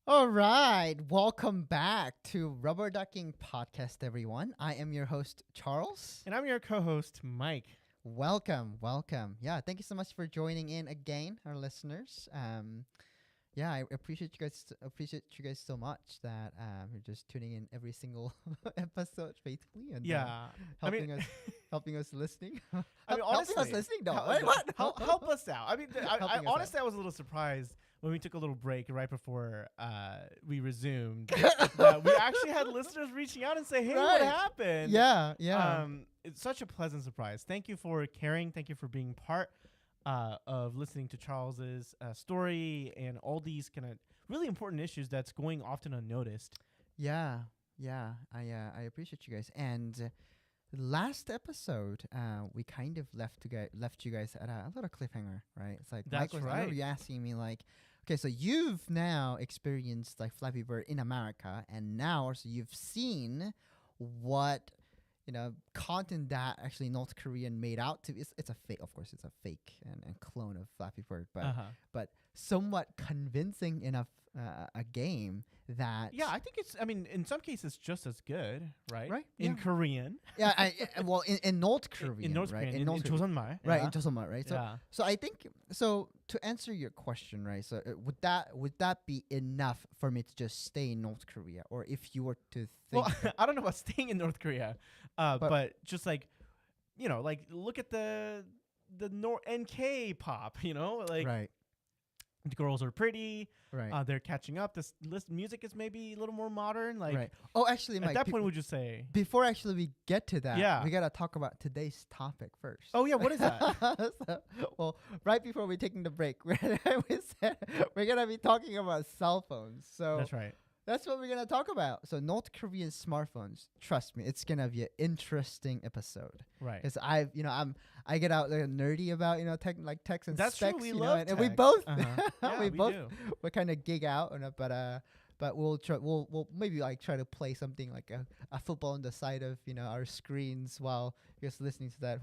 All right, welcome back to Rubberducking podcast, everyone. I am your host, Charles. And I'm your co-host, Mike. Welcome. Yeah, thank you so much for joining in again, our listeners. Yeah, I appreciate you guys so much that you're just tuning in every single episode faithfully and helping us listening. Honestly, helping us listening, though. Help us out. I us honestly, I was a little surprised when we took a little break right before we resumed. We actually had listeners reaching out and say, "Hey, what happened?" Yeah. It's such a pleasant surprise. Thank you for caring. Thank you for being part of listening to Charles's story and all these kind of really important issues that's going often unnoticed. Yeah. I appreciate you guys. And last episode, we kind of left you guys at a little cliffhanger, right? It's like That's Mike was, right. I remember you asking me like, okay, so you've now experienced like Flappy Bird in America, and now so you've seen what content that actually North Korean made out to. It's a fake, of course, it's a fake and clone of Flappy Bird, but somewhat convincing enough a game that I think it's. I mean, in some cases, just as good, right? Right. In Korean. Yeah. Well, in North Korean, in North right? Korean, in Joseonmal. Right, in Joseonmal, right? Yeah. So I think to answer your question, right? So would that be enough for me to just stay in North Korea, or if you were to think? Well, I don't know about staying in North Korea, but just like, look at the NK pop, Right. The girls are pretty. Right. They're catching up. This music is maybe a little more modern. Right. Oh, actually, at Mike, that point, would you say? Before actually we get to that, Yeah. we gotta talk about today's topic first. Oh yeah, what is that? Well, right before we're taking the break, we said we're gonna be talking about cell phones. So That's right. that's what we're gonna talk about. So North Korean smartphones. Trust me, it's gonna be an interesting episode. Right. Because I get out there nerdy about text and That's specs. true. We you love know, and we tech. both Yeah, we both do. we kind of gig out, but we'll maybe like try to play something like a football on the side of our screens while you're just listening to that.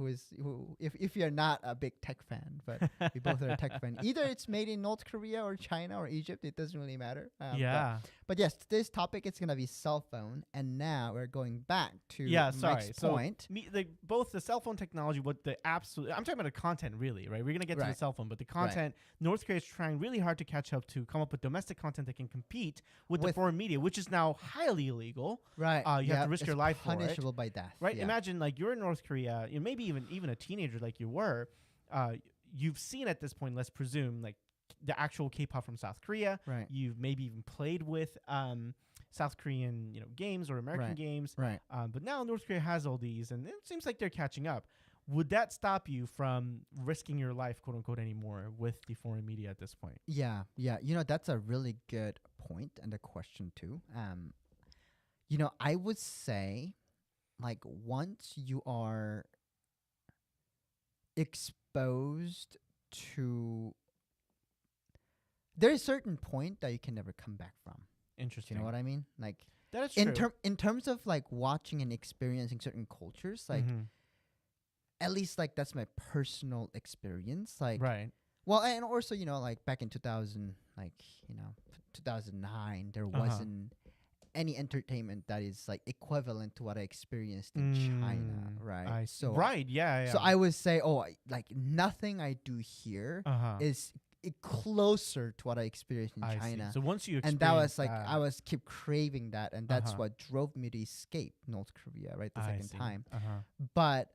If you're not a big tech fan, but we both are a tech fan. Either it's made in North Korea or China or Egypt. It doesn't really matter. But yes, today's topic is gonna be cell phone, and now we're going back to Mike's point. Both the cell phone technology, I'm talking about the content, really, right? We're gonna get to the cell phone, but the content, North Korea is trying really hard to catch up to come up with domestic content that can compete with the foreign media, which is now highly illegal. Right. You have to risk your life for it. Punishable by death. Right. Yeah. Imagine like you're in North Korea, maybe even a teenager like you were. You've seen at this point, let's presume, like the actual K-pop from South Korea. Right. You've maybe even played with South Korean games or American games. Right. But now North Korea has all these, and it seems like they're catching up. Would that stop you from risking your life, quote unquote, anymore with the foreign media at this point? Yeah. That's a really good point and a question too. I would say, like, once you are exposed to, there's a certain point that you can never come back from. Interesting. You know what I mean? Like, that is true. in terms of like watching and experiencing certain cultures, like. Mm-hmm. At least like that's my personal experience. Like, right. Well, and also like back in 2009, there wasn't any entertainment that is like equivalent to what I experienced in China, right? Yeah. So I would say, like nothing I do here is closer to what I experienced in China. So once you and that was like I was keep craving that, and that's what drove me to escape North Korea, right? The second time, but.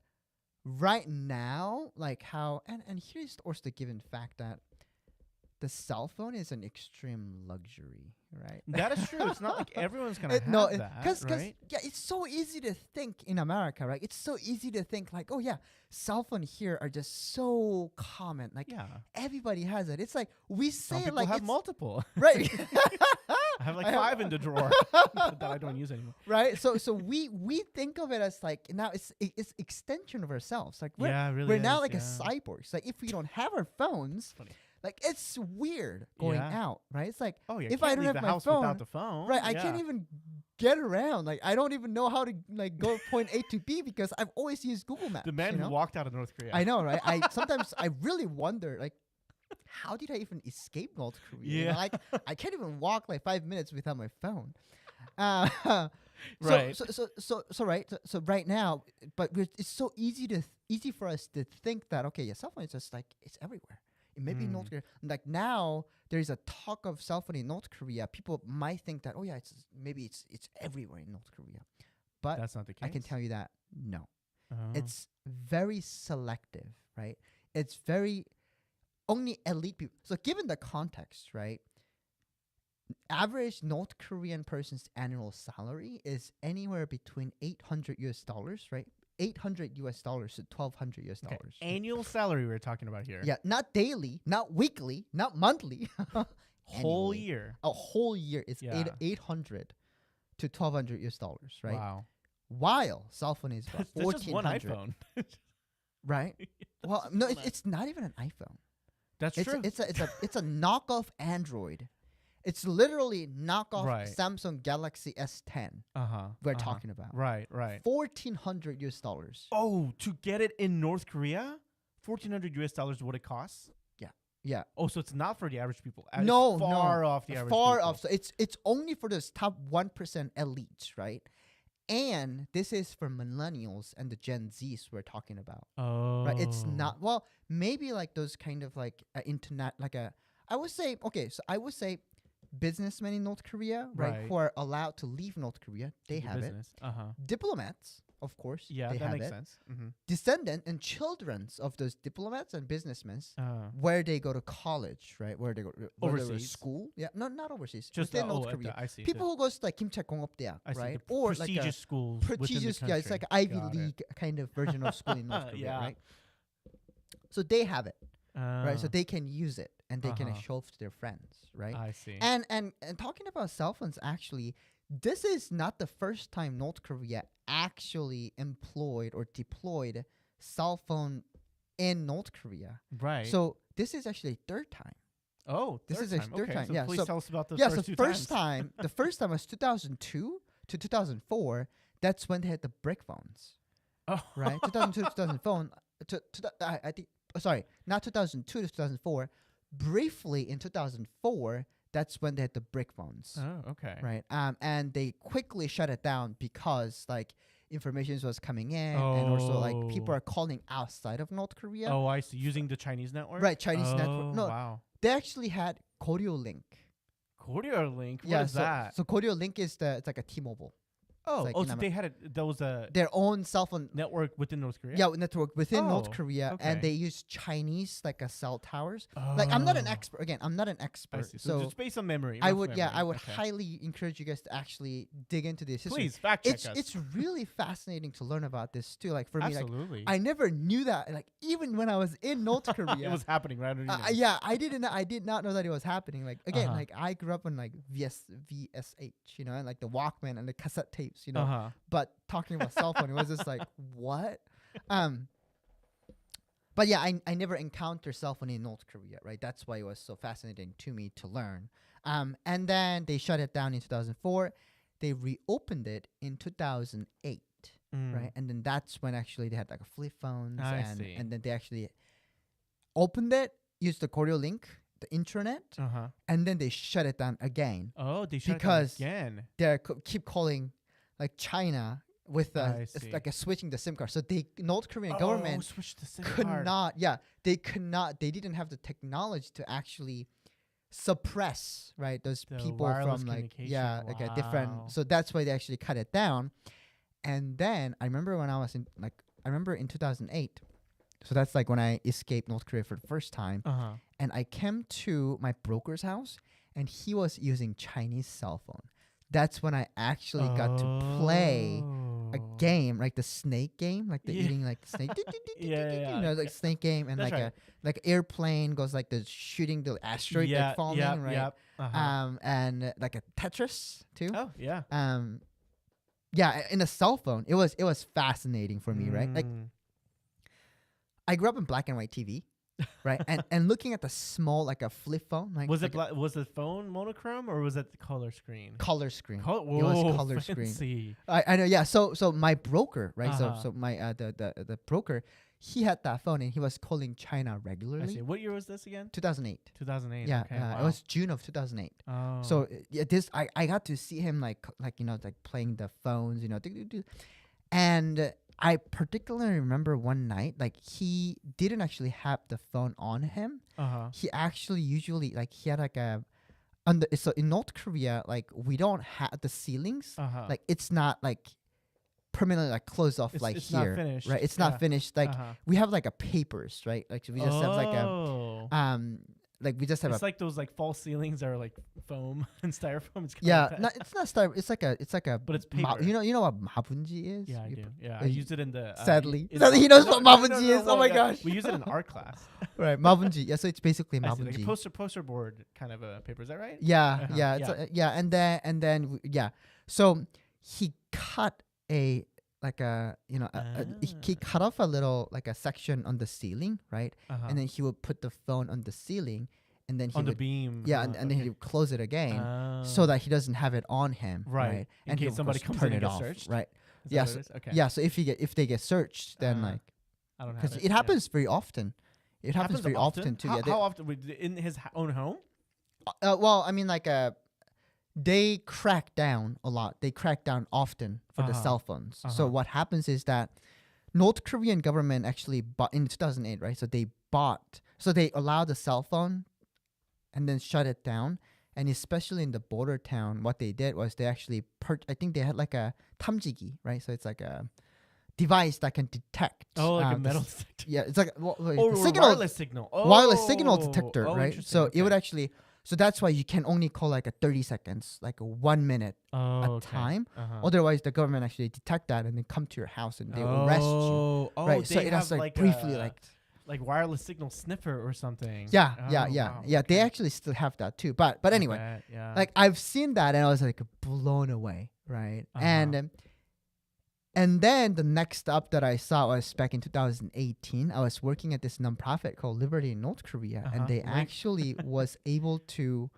Right now, like how and here's also the given fact that the cell phone is an extreme luxury, right? That is true. It's not like everyone's gonna have that, because right? Yeah, it's so easy to think in America, right? It's so easy to think like, oh yeah, cell phone here are just so common, like everybody has it. It's like we say Some people like have multiple, right? I have like 5 in the drawer that I don't use anymore. Right. So we think of it as like now it's extension of ourselves. Like we're now like a cyborg. Like if we don't have our phones, like it's weird going out, right? It's like if I don't have my phone, without the phone, right? I can't even get around. Like I don't even know how to like go point A to B because I've always used Google Maps. The man who walked out of North Korea. I know, right? Sometimes I really wonder, like, how did I even escape North Korea? You know, Yeah. like I can't even walk like 5 minutes without my phone. Uh, Right. so right. So right now, but it's so easy for us to think that okay, yeah, cell phone is just like it's everywhere. It may be in North Korea. Like now, there is a talk of cell phone in North Korea. People might think that oh yeah, it's everywhere in North Korea, but That's not the case. I can tell you that no, Oh. it's very selective, right? It's very only elite people. So given the context, right? Average North Korean person's annual salary is anywhere between $800 right? $800 to $1,200. Okay. Annual salary we're talking about here. Yeah, not daily, not weekly, not monthly. Whole Annually. year. A whole year is Yeah. 800 to $1,200, right? Wow. While cell phone is about That's just one 1,400, iPhone. right? Well, no, it's not even an iPhone. That's true. It's a knockoff Android. It's literally knockoff Right. Samsung Galaxy S10. Uh-huh. We're talking about Right, right. $1,400. Oh, to get it in North Korea? $1,400 is what it costs? Yeah. Oh, so it's not for the average people. No, It's far no. off the average Far people. off. So it's only for those top 1% elites, right? And this is for millennials and the Gen Zs we're talking about. Oh. Right? It's not, well, maybe like those kind of like internet, like I would say businessmen in North Korea, right? Who are allowed to leave North Korea, they have it. Uh-huh. Diplomats, of course, Yeah, they that have makes it. sense. Mm-hmm. Descendant and children of those diplomats and businessmen, where they go to college, right? Where they go where they go to Overseas? school. Yeah, no, not overseas. Just within North Korea. I see. People who goes to like Kim Chaek-Gongupdae, I see. right? The Or prestigious like schools. a prestigious, within the yeah, it's like country. Ivy Got it. League kind of version of school in North Korea, Yeah. right? So they have it, right? So Oh, they can use it and they can Uh-huh. show off to their friends, right? I see. And talking about cell phones, actually, this is not the first time North Korea actually employed or deployed cell phone in North Korea. right. So this is actually third time. This third is actually time. third Okay, time. So Yeah, please so- tell us about the Yeah, first so two first times. time, the first time was 2002 to 2004. That's when they had the brick phones, Oh. right? 2002 to 2004. I think. Sorry, not 2002 to 2004. Briefly in 2004, that's when they had the brick phones. Oh, okay. Right. And they quickly shut it down because like information was coming in and also like people Oh. are calling outside of North Korea. Oh, I see. Using the Chinese network? Right, Chinese network. No, Wow. they actually had Koryo Link. Koryo Link? What yeah, is so, that? so Koryo Link is it's like a T-Mobile. Oh, like, so you know, they had there was a Their own cell phone network within North Korea? network within North Oh, Korea, okay. and they use Chinese like cell towers. Like I'm not an Oh, expert. Again, I'm not an I expert. see. So, just based on memory. I rough would memory. I would Okay. highly encourage you guys to actually dig into this history. Please fact check us. It's really fascinating to learn about this too. Like for me, like Absolutely. I never knew that. Like even when I was in North Korea, it was happening right underneath. us. yeah, I did not know that it was happening. Like again, Uh-huh. like I grew up on like VSH, you know, and like the Walkman and the cassette tapes, you know. Uh-huh. But talking about cell phone, it was just like what? But yeah, I never encountered cell phone in North Korea, right? That's why it was so fascinating to me to learn. And then they shut it down in 2004. They reopened it in 2008. Mm. Right, and then that's when actually they had like flip phones, I see. and then they actually opened it, used the Koryo link, the intranet, Uh-huh. and then they shut it down again. Oh, they shut Because it down again. They keep calling like China with I it's see. like a switching the SIM card. So the North Korean Oh, government switch to SIM could card. not. Yeah, they could not. They didn't have the technology to actually suppress those The people wireless from like communication. like a Wow. different. So that's why they actually cut it down. And then I remember when I was in 2008. So that's like when I escaped North Korea for the first time, Uh-huh. and I came to my broker's house, and he was using Chinese cell phone. That's when I actually got to play a Oh. game, like the snake game, like the Yeah. eating like snake, Yeah. you know, like snake game, and That's like right. like airplane goes like the shooting the asteroid Yeah, like falling, yep, right? Yep. Uh-huh. And like a Tetris too. Oh, yeah. Yeah, in a cell phone, it was fascinating for me, right? Like Mm. I grew up in black and white TV, right? and looking at the small like a flip phone, like was like it was the phone monochrome or was it the color screen? color screen. Whoa, it was color screen. fancy. I know, yeah. So my broker, right? Uh-huh. So my the broker, he had that phone and he was calling China I see. regularly. What year was this again? 2008. 2008. Yeah, Okay. Wow. it was June of 2008. Oh. So yeah, this I got to see him like playing the phones, and I particularly remember one night like he didn't actually have the phone on him. He actually usually like he had like a so in North Korea like we don't have the ceilings like it's not like permanently like closed off like it's here, not finished. right? It's not finished. Like we have like a papers, right? Like so we just have like we just have it's like those like false ceilings are like foam and styrofoam. It's it's not styrofoam. It's like a but it's paper. you know what mabunji is? Yeah, I do. Yeah, I used it in the sadly he knows what mabunji is. Oh my gosh, we use it in art class. Right, mabunji. Yeah, so it's basically mabunji. Like a poster board kind of a paper. Is that right? Yeah, and then so he cut he cut off a little like a section on the ceiling, right? And then he would put the phone on the ceiling, and then he on would, the beam. Yeah, and then he would close it again, so that he doesn't have it on him, right? In case somebody comes in and gets searched, right? Okay. Yeah. So if they get searched, then like I don't know. Because it happens very often. It happens very often too. How often? In his own home? Well, I mean, like they crack down a lot. They crack down often for the cell phones. So what happens is that North Korean government actually bought in 2008, right? So they allowed the cell phone and then shut it down. And especially in the border town, what they did was they actually I think they had like a 탐지기, right? So it's like a device that can detect. Oh, like a metal detector. Yeah, it's like wireless signal. Wireless signal detector, right? So okay. it would actually. So that's why you can only call like a 30 seconds, like a 1 minute a time. Otherwise, the government actually detect that and then come to your house and they will arrest you. Right. So it has like briefly like wireless signal sniffer or something. Yeah. Wow. Yeah. They actually still have that too. But anyway, like I've seen that and I was like blown away. Right. And then the next stop that I saw was back in 2018. I was working at this nonprofit called Liberty in North Korea, and they actually was able to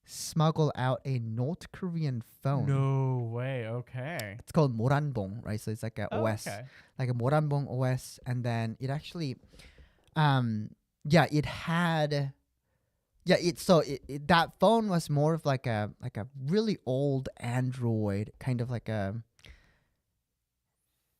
smuggle out a North Korean phone. No way. Okay. It's called Moranbong, right? So it's like a OS, like a Moranbong OS, and then it actually, it had. That phone was more of like a really old Android kind of like a.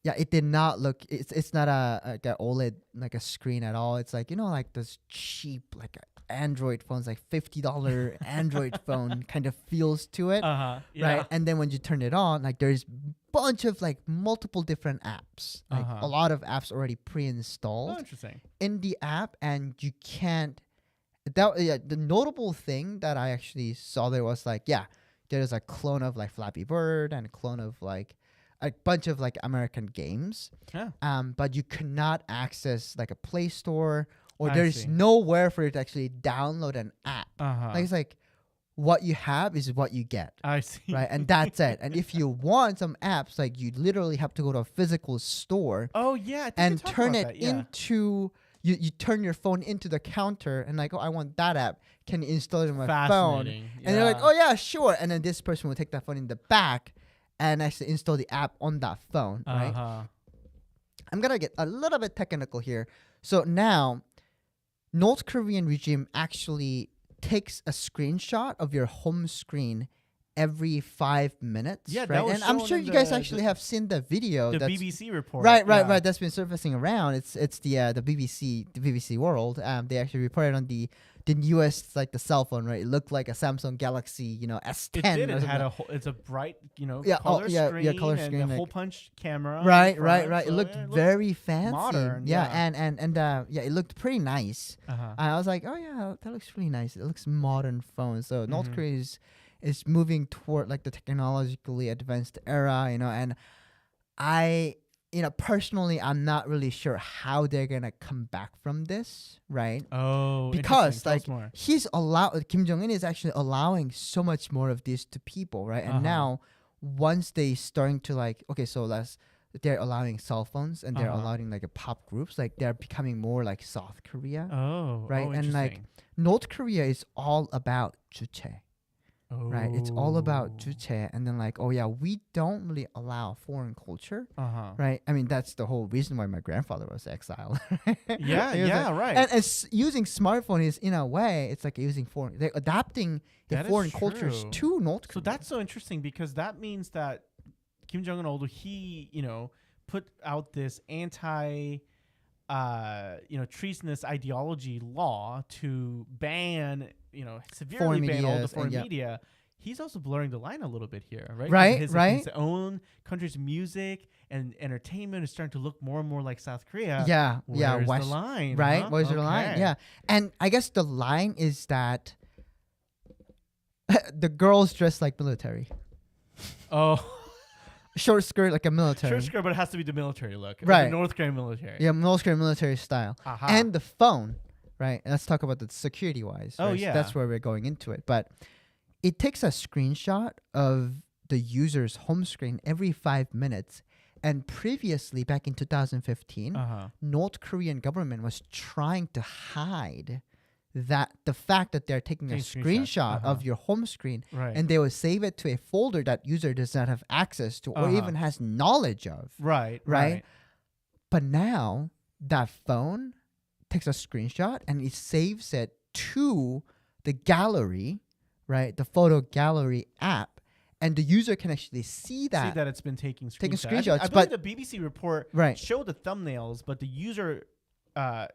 Yeah, it did not look. It's not a OLED like a screen at all. It's like like those cheap like Android phones, like $50 Android phone kind of feels to it, right? And then when you turn it on, like there's bunch of like multiple different apps, like a lot of apps already pre-installed. Oh, interesting. In the app, and you can't. The notable thing that I actually saw there was like there's a clone of like Flappy Bird and a clone of like. A bunch of like American games, but you cannot access like a Play Store or there's nowhere for you to actually download an app. Like it's like what you have is what you get. I see. Right, and that's it. And if you want some apps, like you literally have to go to a physical store. Oh yeah, I think and turn it into. You turn your phone into the counter and like, I want that app. Can you install it on my phone? And they're like, oh yeah, sure. And then this person will take that phone in the back. And actually install the app on that phone, right? I'm gonna get a little bit technical here. So now, North Korean regime actually takes a screenshot of your home screen every 5 minutes. Yeah, right? And I'm sure you guys actually have seen the video. The BBC report. Right. That's been surfacing around. It's the BBC World. They actually reported on the newest like the cell phone, right? It looked like a Samsung Galaxy, S10. It did. It had it's a bright, color screen, color screen, and a hole punch camera. Right. It looked very fancy. Modern. And it looked pretty nice. I was like, oh yeah, that looks really nice. It looks modern phone. So North Korea is moving toward like the technologically advanced era, and I. Personally, I'm not really sure how they're gonna come back from this, right? Oh, because like Kim Jong-un is actually allowing so much more of this to people, right? And now, once they starting to like, they're allowing cell phones and they're allowing like a pop groups, like they're becoming more like South Korea, right? And like North Korea is all about 주체. right? It's all about 주체, and then like, oh yeah, we don't really allow foreign culture, right? I mean, that's the whole reason why my grandfather was exiled. Yeah, yeah, like, right. And it's using smartphone is in a way, it's like using foreign, they're adapting the foreign cultures to North Korea. So that's so interesting because that means that Kim Jong Un, although he, put out this anti, treasonous ideology law to ban, severely ban all the foreign media. He's also blurring the line a little bit here, right? Right, his own country's music and entertainment is starting to look more and more like South Korea. Where's the line? Right? Huh? Where's the line? Yeah. And I guess the line is that the girls dress like military. Oh. Short skirt like a military. Short skirt, but it has to be the military look. Right. The North Korean military. Yeah, North Korean military style. And the phone, right? And let's talk about the security-wise. Oh, right? yeah. So that's where we're going into it. But it takes a screenshot of the user's home screen every 5 minutes. And previously, back in 2015, North Korean government was trying to hide that the fact that they're taking a screenshot of your home screen, and they will save it to a folder that user does not have access to or even has knowledge of. Right. But now that phone takes a screenshot and it saves it to the gallery, right? The photo gallery app, and the user can actually see that it's been taking screenshots. I believe the BBC report right. showed the thumbnails, but the user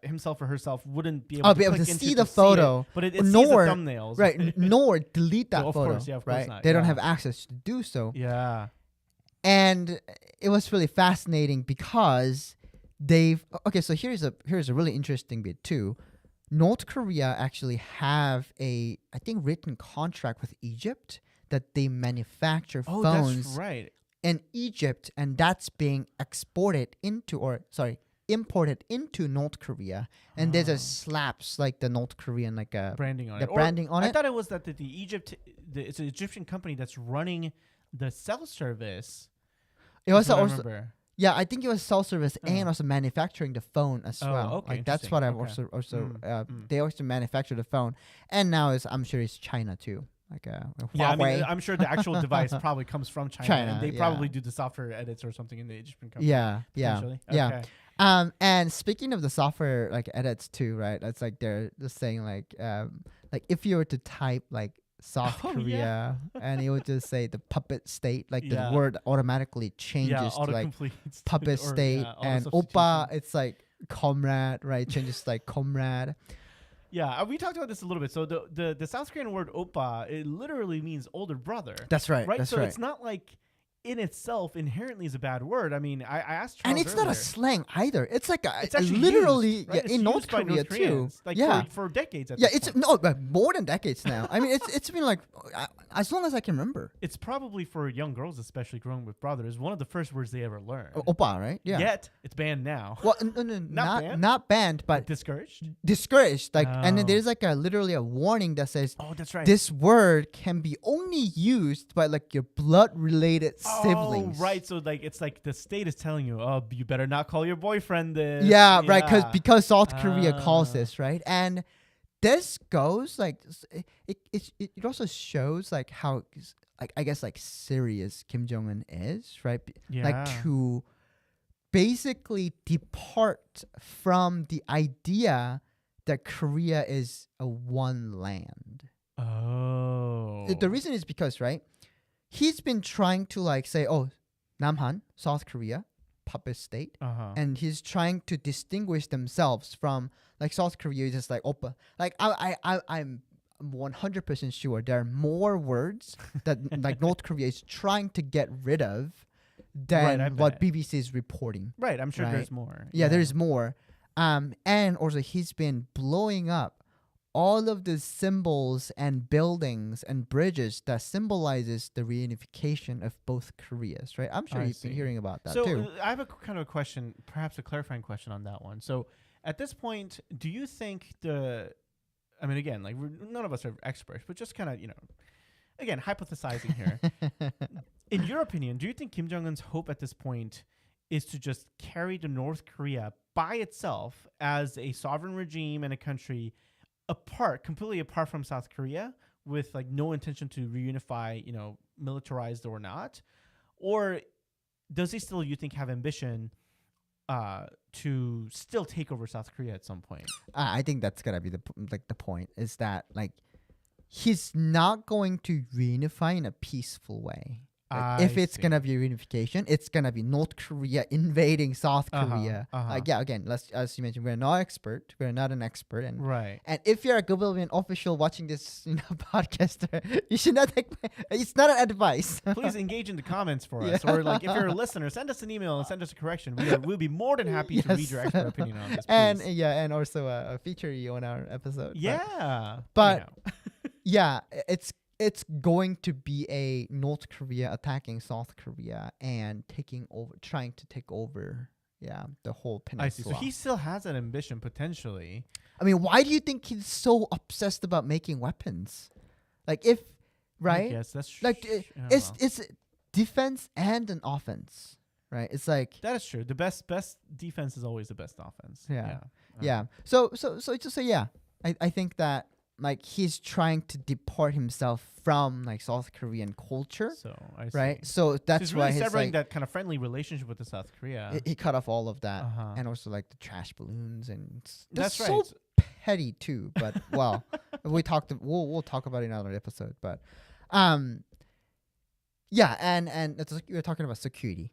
himself or herself wouldn't be able to see the photo, but it sees the thumbnails, right? Nor delete that photo. Course, of right? Course not. They don't have access to do so. Yeah, and it was really fascinating because they've So here's a really interesting bit too. North Korea actually have a written contract with Egypt that they manufacture phones. That's right. In Egypt, and that's being imported into North Korea, and there's a slaps like the North Korean branding on it. I thought it was that it's an Egyptian company that's running the cell service. It was also I think it was cell service and also manufacturing the phone as well. Okay, that's what I've also they also manufacture the phone, and now I'm sure it's China too. Huawei. I mean, I'm sure the actual device probably comes from China and they probably do the software edits or something in the Egyptian company. Yeah. And speaking of the software edits too, right? That's they're just saying if you were to type South Korea and it would just say the puppet state, the word automatically changes to puppet state, and oppa it's comrade, right? Changes to comrade. Yeah, we talked about this a little bit. So the South Korean word oppa, it literally means older brother. That's right. Right. So it's not in itself inherently is a bad word. I mean, I asked Charles and it's earlier. not a slang either. It's it's actually literally used, right? in North Korea too. For decades. It's more than decades now. I mean, it's been as long as I can remember. It's probably for young girls, especially growing with brothers, one of the first words they ever learned. Oppa, right? Yeah. Yet it's banned now. Well, not banned, but discouraged. And then there's literally a warning that says, "Oh, that's right. This word can be only used by your blood related siblings." Oh, right. So it's the state is telling you, "Oh, you better not call your boyfriend this." Yeah, right. Because South Korea calls this, right? And this goes it also shows how I guess serious Kim Jong Un is, right? Yeah. To basically depart from the idea that Korea is a one land. Oh. The reason is because, right, he's been trying to say, oh, Namhan, South Korea, puppet state, and he's trying to distinguish themselves from South Korea is just oppa. I'm 100% sure there are more words that North Korea is trying to get rid of than what BBC is reporting. Right, I'm sure there's more. Yeah, there's more. And also he's been blowing up all of the symbols and buildings and bridges that symbolizes the reunification of both Koreas, right? I'm sure you've been hearing about that too. So I have a kind of a question, perhaps a clarifying question on that one. So at this point, do you think again, none of us are experts, but just kind of, again, hypothesizing here. In your opinion, do you think Kim Jong-un's hope at this point is to just carry to North Korea by itself as a sovereign regime and a country completely apart from South Korea? with like no intention to reunify, militarized or not, or does he still, you think, have ambition to still take over South Korea at some point? I think that's gonna be the point is that like he's not going to reunify in a peaceful way. Like, if it's gonna be reunification, it's gonna be North Korea invading South Korea. Yeah, again, as you mentioned, we're not an expert, and right. And if you're a government official watching this, podcaster, you should not take. It's not an advice. Please engage in the comments for us, or like if you're a listener, send us an email and send us a correction. We'll be more than happy to read your expert opinion on this. Please. And also feature you on our episode. Yeah, but yeah, it's going to be a North Korea attacking South Korea and trying to take over, the whole peninsula. I see. So he still has that ambition potentially. I mean, why do you think he's so obsessed about making weapons? Like, right? Yes, that's true. Like, it's defense and an offense, right? It's like that is true. The best defense is always the best offense. Yeah. So it's just I think that. Like he's trying to depart himself from like South Korean culture, so I see. Right? So that's really why he's severing like, that kind of friendly relationship with the South Korea. He cut off all of that, and also like the trash balloons, and that's right. So petty too. But well, we'll talk about it in another episode. But and it's like, we were talking about security,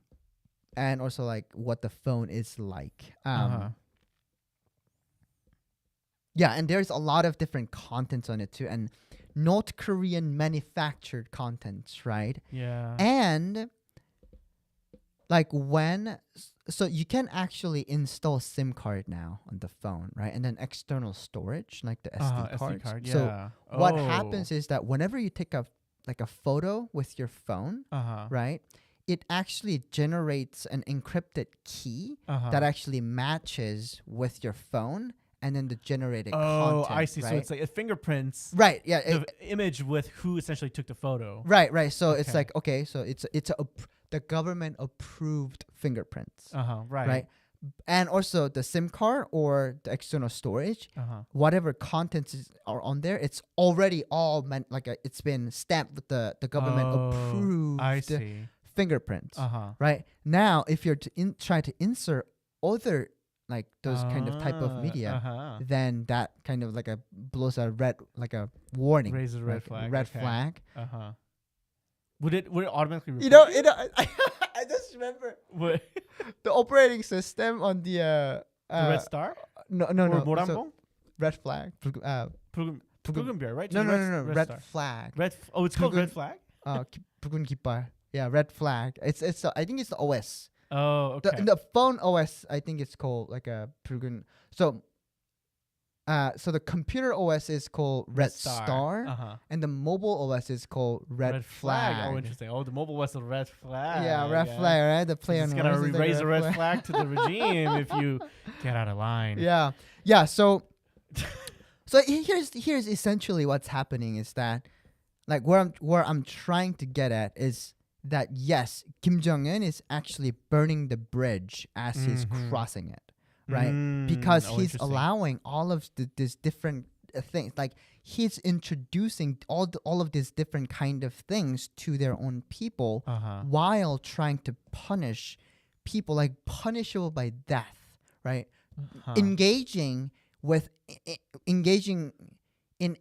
and also like what the phone is like. Yeah, and there's a lot of different contents on it too, and North Korean manufactured contents, right? Yeah. And like so you can actually install SIM card now on the phone, right? And then external storage, like the SD cards. SD card, So what happens is that whenever you take a photo with your phone, right? It actually generates an encrypted key that actually matches with your phone. And then the generated content. Oh, I see. Right? So it's like fingerprints. Right. Yeah. The image with who essentially took the photo. Right. So it's like, okay, so it's the government approved fingerprints. Right. And also the SIM card or the external storage, whatever contents are on there, it's already all meant it's been stamped with the government approved. I see. Fingerprints. Right. Now, if you're try to insert other like those kind of type of media, then that kind of blows a red warning. Raises a red flag. Red flag. Would it automatically report? I just remember the operating system on the Red Star? No. So red flag. Pugunbyer, right? No. Red flag. It's called red flag? Pugun Kipar. Yeah, red flag. It's I think it's the OS. Oh, okay. The phone OS, I think it's called like a Pugun. So the computer OS is called Red Star, and the mobile OS is called Red Flag. Oh, interesting. Oh, the mobile OS is Red Flag. Yeah, Red Flag, right? The player is gonna raise a red flag to the regime if you get out of line. Yeah. So here's essentially what's happening is that, like, where I'm trying to get at is that yes, Kim Jong-un is actually burning the bridge as he's crossing it. Right, because he's allowing all of these different things. Like he's introducing all of these different kind of things to their own people, while trying to punish people, like punishable by death. Right, engaging in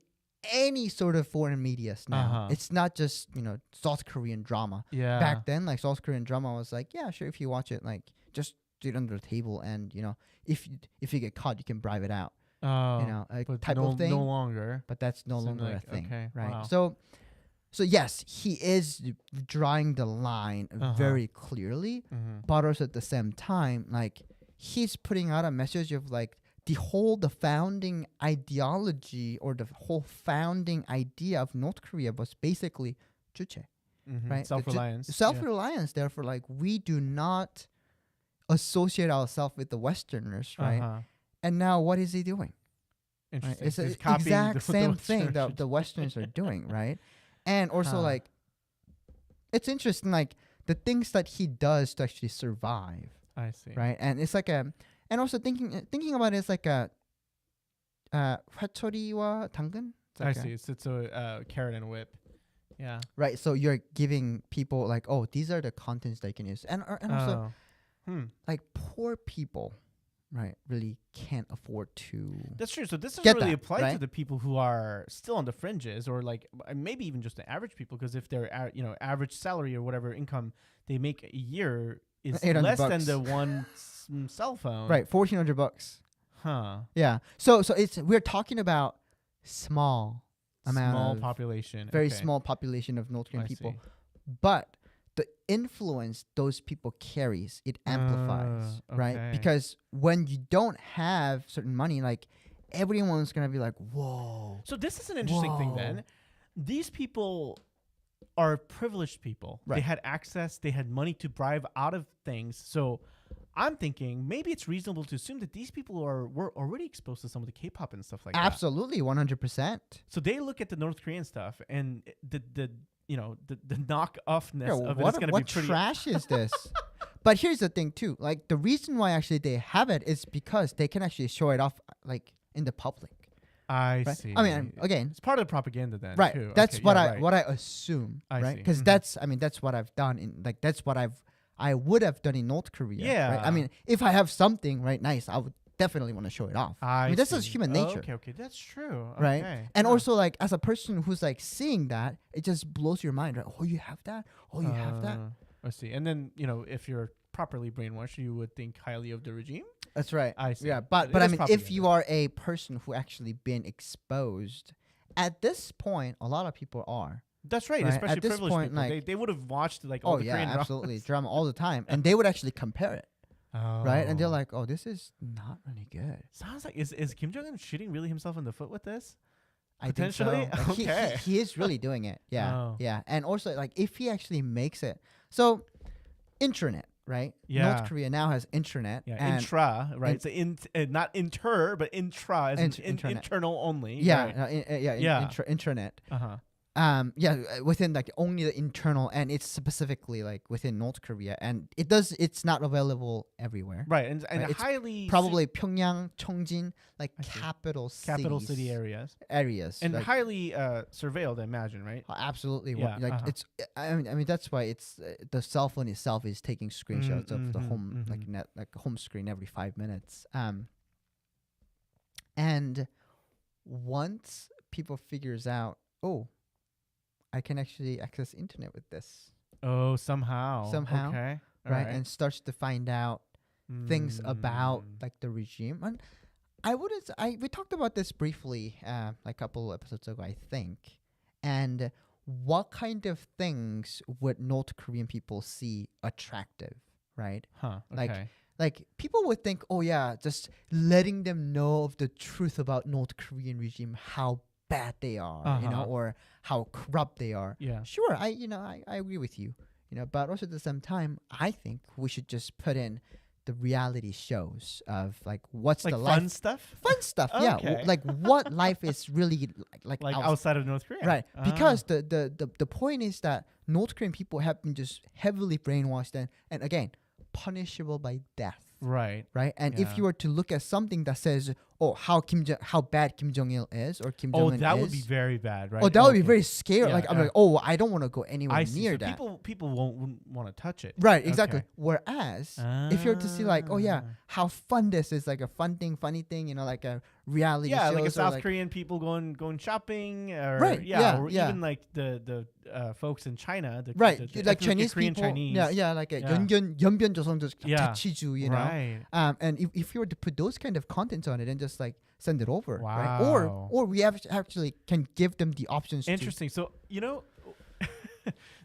any sort of foreign medias now. It's not just South Korean drama. Yeah. Back then, like South Korean drama was like, yeah, sure, if you watch it, like just do it under the table, and if you get caught, you can bribe it out. Type of thing. No longer. But that's no longer a thing, okay, right? Wow. So yes, he is drawing the line very clearly, but also at the same time, like he's putting out a message of like the founding ideology or the whole founding idea of North Korea was basically 주체, right? Self-reliance. Self-reliance. Therefore, like we do not associate ourselves with the Westerners, right? And now what is he doing? Interesting. Right? It's the exact same thing that the Westerners are doing, right? And also like it's interesting, like the things that he does to actually survive. I see. Right? And it's like and also thinking about it, it's like a 회초리와 당근. It's like I see. It's a carrot and a whip. Yeah. right. So you're giving people like, oh, these are the contents they can use, and also like poor people, right, really can't afford to. That's true. So this doesn't Get really that, apply to right? the people who are still on the fringes, or like maybe even just the average people, because if their average salary or whatever income they make a year is $800 less than bucks. the one cell phone, Right, $1,400. Huh? Yeah. So we're talking about small amount Small of population, very okay. small population of North Korean I people, see. but the influence those people carries, it amplifies, right? Okay. Because when you don't have certain money, like everyone's gonna be like, whoa. So this is an interesting thing then. Whoa. These people are privileged people. They Right. had access, they had money to bribe out of things. So I'm thinking maybe it's reasonable to assume that these people were already exposed to some of the K-pop and stuff like that. Absolutely, 100%. So they look at the North Korean stuff and the knock-offness Yeah, of it is going to be what pretty trash is this? But here's the thing too. Like the reason why actually they have it is because they can actually show it off like in the public. I Right? see. I mean, again, it's part of the propaganda then. right. Too. That's Okay, what yeah, I right. what I assume, I right? see. Because Mhm. that's what I've done in like that's what I would have done in North Korea. Right? I Yeah. mean, if I have something right nice, I would definitely want to show it off. I mean, that's just see. human nature. Okay, that's true. Right. Okay. And Huh. also like as a person who's like seeing that, it just blows your mind, right? Oh, you have that? Oh, you have that? I see. And then, if you're properly brainwashed, you would think highly of the regime. That's right. I see. Yeah, but It I is mean, if propaganda. you are a person who actually been exposed, at this point, a lot of people are. That's right. Right, Especially at this privileged point, people. like- they would have watched like all Oh the yeah, Korean dramas. absolutely, drama all the time, and they would actually compare it, right? And they're Oh. like, "Oh, this is not really good." Sounds like is Kim Jong Un shooting really himself in the foot with this? I think so. Potentially? Like, Okay. he is really doing it. Yeah, Oh. yeah, and also like if he actually makes it, so internet, right? Yeah. North Korea now has internet. Yeah, and intra, right? and- So not inter, but intra, as Internet. internal only. yeah, Right. yeah, Yeah. intranet. Uh-huh. Within like only the internal, and it's specifically like within North Korea, and it's not available everywhere. Right, and Right, it's highly Probably Pyongyang, Cheongjin, like I see. capital city areas, areas, and like, highly surveilled. I imagine, right? absolutely. Yeah, Like it's. I mean that's why it's the cell phone itself is taking screenshots of the home like home screen every 5 minutes. And once people figures out, oh, I can actually access internet with this, Oh, somehow. Somehow, Okay. right? And starts to find out things about like the regime. And we talked about this briefly like a couple episodes ago, I think. And what kind of things would North Korean people see attractive, right? Okay. Like people would think, oh yeah, just letting them know of the truth about North Korean regime, how bad they are, or how corrupt they are. Yeah. Sure, I agree with you, but also at the same time, I think we should just put in the reality shows of like what's Like the fun life, stuff? fun stuff, yeah, Okay. like what life is really like outside of North Korea. right? Because the point is that North Korean people have been just heavily brainwashed and again punishable by death. Right. Right, and Yeah. if you were to look at something that says, "Oh, how bad Kim Jong Il is," or Kim Jong Un that is, would be very bad, right? oh, that would be Okay. very scary. Yeah, like I'm yeah. like, oh, I don't want to go anywhere I see. near So that. people wouldn't want to touch it. Right, exactly. Okay. Whereas if you were to see like, oh yeah, how fun this is, like a funny thing, like a reality Yeah, shows like a or South like, Korean people going shopping, or Right, or yeah. even like the folks in China, the right, the like ethnic Chinese Korean people, Chinese. like a Yeah. 연변 조선족 Yeah. 자치주, Right. And if you were to put those kind of contents on it and just like send it over, right? Wow. Or we actually can give them the options. Interesting. So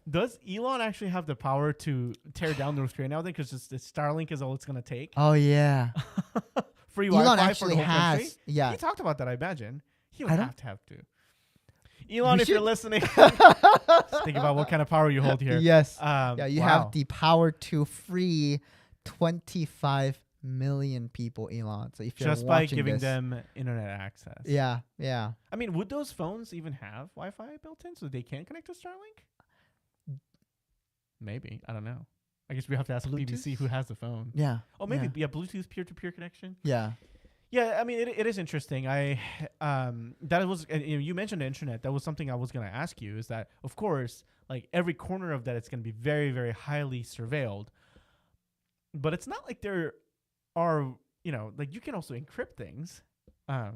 does Elon actually have the power to tear down North Korea now? Then, because Starlink is all it's going to take. Oh yeah, Free Elon Wi-Fi actually for the whole country. has. Yeah, He talked about that. I imagine he would I don't- have to. Elon, We if you're should- listening, think about what kind of power you hold here. yes. Yeah, You have the power to free 25 million people, Elon. So if you're just by watching giving this, them internet access. yeah. I mean, would those phones even have Wi-Fi built in so they can connect to Starlink? Maybe. I don't know. I guess we have to ask Bluetooth? BBC who has the phone. Yeah. Oh, maybe Bluetooth peer-to-peer connection. Yeah. Yeah, I mean, it is interesting. That was, you mentioned the internet. That was something I was going to ask you. Is that, of course, like every corner of that, it's going to be very, very highly surveilled. But it's not like there are, like you can also encrypt things,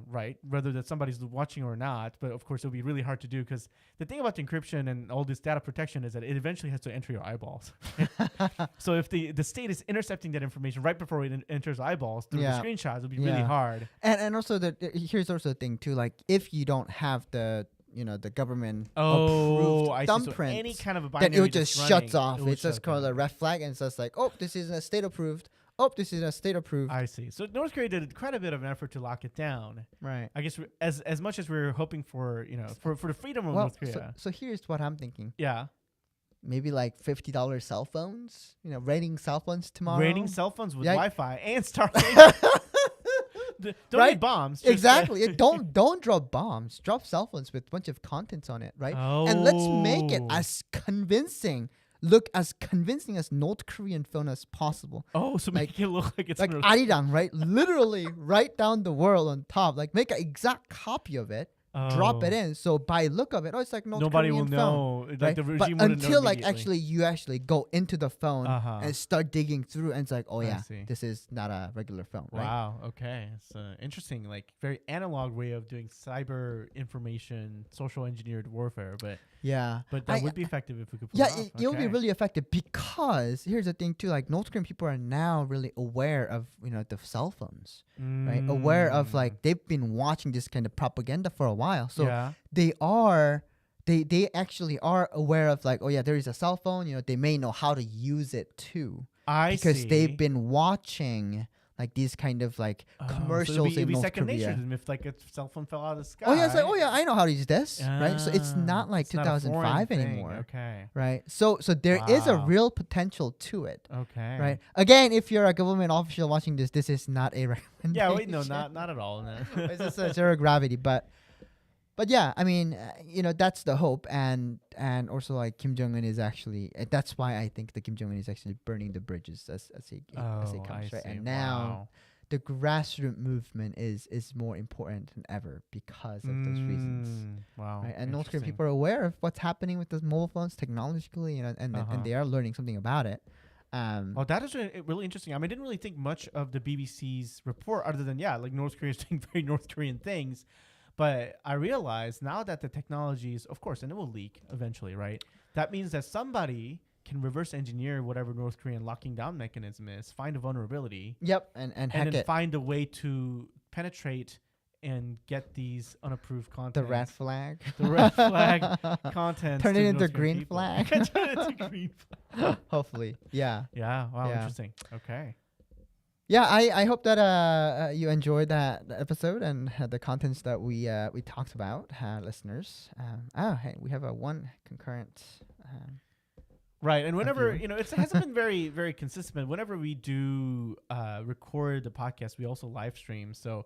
right? Whether that somebody's watching or not. But of course, it'll be really hard to do because the thing about the encryption and all this data protection is that it eventually has to enter your eyeballs. So if the state is intercepting that information right before it enters eyeballs through the screenshots, it'll be really hard. And also here's also the thing too. Like if you don't have the the government approved thumbprint, so any kind of a binary, then it just shuts off. It's just called down. a red flag, and it's just like, oh, this isn't a state approved. Oh, this is a state approved. I see. So North Korea did quite a bit of an effort to lock it down. Right. I guess as much as we're hoping for, for the freedom of North Korea. So here's what I'm thinking. Yeah. Maybe like $50 cell phones. Rating cell phones tomorrow. Rating cell phones with Wi-Fi and Starlink. Don't need bombs. Exactly. don't drop bombs. Drop cell phones with a bunch of contents on it, right? Oh. And let's make it as convincing. Look as convincing as North Korean phone as possible. Oh, so make it look like it's like Arirang, right? Literally write down the word on top. Like make an exact copy of it. Drop it in. So by look of it, it's like nobody Korean will know. Phone, like right? the regime but wouldn't know until like immediately. you actually go into the phone and start digging through, and it's like, oh yeah, see. this is not a regular phone. Right? Wow. Okay. It's interesting, like very analog way of doing cyber information, social engineered warfare. But that would be effective if we could. Pull it off. It will be really effective because here's the thing too. Like North Korean people are now really aware of the cell phones, right? Aware of like they've been watching this kind of propaganda for a while, so they actually are aware of like, oh yeah, there is a cell phone. They may know how to use it too. Because they've been watching like these kind of like commercials in North second Korea. nature to them if like a cell phone fell out of the sky. Oh yeah, it's like, oh yeah, I know how to use this, right? So it's not like it's not a 2005 foreign anymore. thing. Okay. Right. So there is a Wow. real potential to it. Okay. Right. Again, if you're a government official watching this, this is not a recommendation. Yeah. Wait. No. Not at all. No. It's just a zero gravity, but yeah, I mean, that's the hope, and also like Kim Jong-un is actually, that's why I think the Kim Jong-un is actually burning the bridges as he comes, right? And now the grassroots movement is more important than ever because of those reasons. Wow. Right? And North Korean people are aware of what's happening with those mobile phones technologically, and they are learning something about it. That is really interesting. I mean, I didn't really think much of the BBC's report other than like North Korea is doing very North Korean things. But I realize now that the technology is, of course, and it will leak eventually, right? That means that somebody can reverse engineer whatever North Korean locking down mechanism is, find a vulnerability. Yep, and hack then it. Find a way to penetrate and get these unapproved content. The red flag. The red flag content. Turn it into green flag. Turn it into green flag. Hopefully. Yeah. Yeah. Wow. Yeah. Interesting. Okay. Yeah, I hope that you enjoyed that episode and the contents that we talked about, listeners. Hey, we have a one concurrent. Right, and whenever it hasn't been very very consistent. Whenever we do record the podcast, we also live stream. So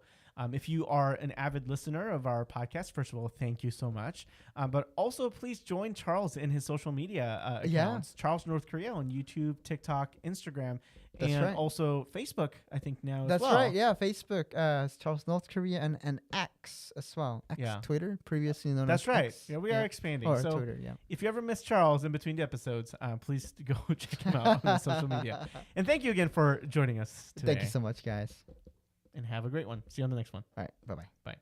if you are an avid listener of our podcast, first of all, thank you so much. But also, please join Charles in his social media accounts. Charles North Korea on YouTube, TikTok, Instagram. That's and right. Also Facebook, I think now That's as well. right. Yeah, Facebook, Charles North Korea, and X as well. X, Twitter, previously known as That's right. X. Yeah, we are expanding. Or so Twitter, if you ever miss Charles in between the episodes, please go check him out on the social media. And thank you again for joining us today. Thank you so much, guys. And have a great one. See you on the next one. All right. Bye-bye. Bye.